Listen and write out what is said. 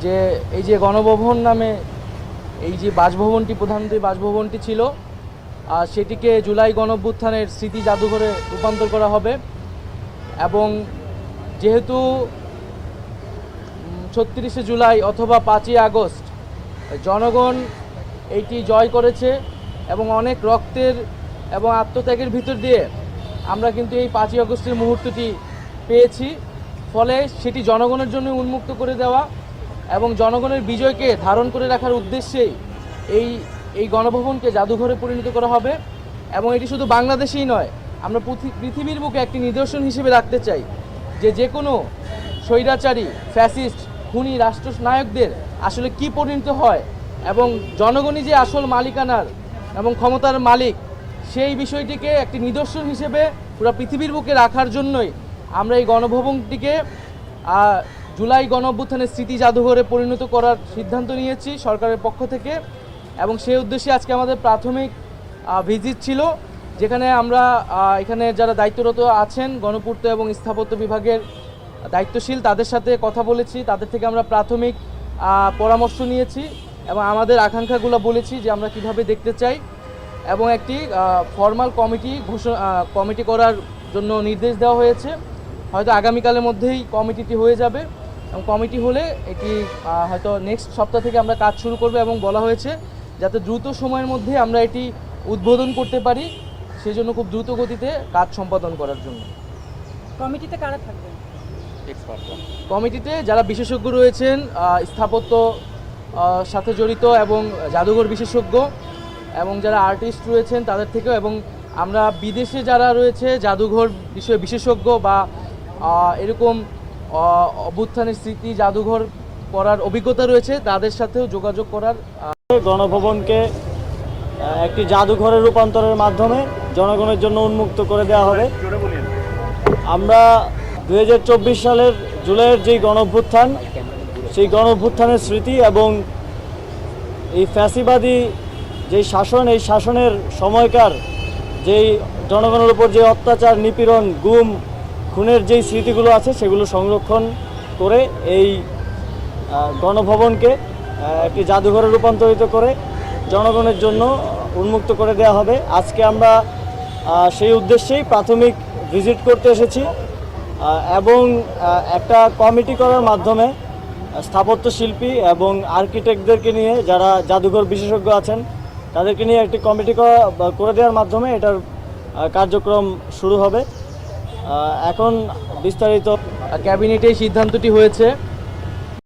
যে এই যে গণভবন নামে এই যে বাসভবনটি, প্রধানমন্ত্রী বাসভবনটি ছিল, সেটিকে জুলাই গণঅভ্যুত্থানের স্মৃতি জাদুঘরে রূপান্তর করা হবে। এবং যেহেতু ৩৬শে জুলাই অথবা ৫ই আগস্ট জনগণ এইটি জয় করেছে এবং অনেক রক্তের এবং আত্মত্যাগের ভিতর দিয়ে আমরা কিন্তু এই 5ই আগস্টের মুহূর্তটি পেয়েছি। ফলে সেটি জনগণের জন্য উন্মুক্ত করে দেওয়া এবং জনগণের বিজয়কে ধারণ করে রাখার উদ্দেশ্যেই এই গণভবনকে জাদুঘরে পরিণত করা হবে। এবং এটি শুধু বাংলাদেশেই নয়, আমরা পৃথিবীর বুকে একটি নিদর্শন হিসেবে রাখতে চাই যে কোনো স্বৈরাচারী, ফ্যাসিস্ট, খুনি রাষ্ট্রনায়কদের আসলে কি পরিণত হয় এবং জনগণই যে আসল মালিকানার এবং ক্ষমতার মালিক, সেই বিষয়টিকে একটি নিদর্শন হিসেবে পুরো পৃথিবীর বুকে রাখার জন্যই আমরা এই গণভবনটিকে জুলাই গণঅভ্যুত্থানের স্মৃতি জাদুঘরে পরিণত করার সিদ্ধান্ত নিয়েছি সরকারের পক্ষ থেকে। এবং সেই উদ্দেশ্যে আজকে আমাদের প্রাথমিক ভিজিট ছিল, যেখানে আমরা এখানে যারা দায়িত্বরত আছেন গণপূর্ত এবং স্থাপত্য বিভাগের দায়িত্বশীল, তাদের সাথে কথা বলেছি, তাদের থেকে আমরা প্রাথমিক পরামর্শ নিয়েছি এবং আমাদের আকাঙ্ক্ষাগুলো বলেছি যে আমরা কিভাবে দেখতে চাই। এবং একটি ফর্মাল কমিটি করার জন্য নির্দেশ দেওয়া হয়েছে। হয়তো আগামীকালের মধ্যেই কমিটিটি হয়ে যাবে এবং কমিটি হলে এটি হয়তো নেক্সট সপ্তাহ থেকে আমরা কাজ শুরু করব। এবং বলা হয়েছে যাতে দ্রুত সময়ের মধ্যে আমরা এটি উদ্বোধন করতে পারি, সেই জন্য খুব দ্রুত গতিতে কাজ সম্পাদন করার জন্য। কমিটিতে কারা থাকবে? কমিটিতে যারা বিশেষজ্ঞ রয়েছেন, স্থাপত্য সাথে জড়িত এবং জাদুঘর বিশেষজ্ঞ এবং যারা আর্টিস্ট রয়েছেন তাদের থেকেও, এবং আমরা বিদেশে যারা রয়েছে জাদুঘর বিষয়ে বিশেষজ্ঞ বা এরকম অভ্যুত্থানের স্মৃতি জাদুঘর করার অভিজ্ঞতা রয়েছে, তাদের সাথেও যোগাযোগ করার। গণভবনকে একটি জাদুঘরে রূপান্তরের মাধ্যমে জনগণের জন্য উন্মুক্ত করে দেওয়া হবে। আমরা 2024 সালের জুলাইয়ের যেই গণঅভ্যুত্থান, সেই গণঅভ্যুত্থানের স্মৃতি এবং এই ফ্যাসিবাদী যেই শাসন, এই শাসনের সময়কার যেই জনগণের উপর যে অত্যাচার, নিপীড়ন, গুম, খুনের যেই স্মৃতিগুলো আছে সেগুলো সংরক্ষণ করে এই গণভবনকে একটি জাদুঘরে রূপান্তরিত করে জনগণের জন্য উন্মুক্ত করে দেওয়া হবে। আজকে আমরা সেই উদ্দেশ্যেই প্রাথমিক ভিজিট করতে এসেছি এবং একটা কমিটি করার মাধ্যমে স্থাপত্য শিল্পী এবং আর্কিটেক্টদেরকে নিয়ে, যারা জাদুঘর বিশেষজ্ঞ আছেন, তাদেরকে নিয়ে একটি কমিটি করে দেওয়ার মাধ্যমে এটার কার্যক্রম শুরু হবে। এখন বিস্তারিত ক্যাবিনেটে সিদ্ধান্তটি হয়েছে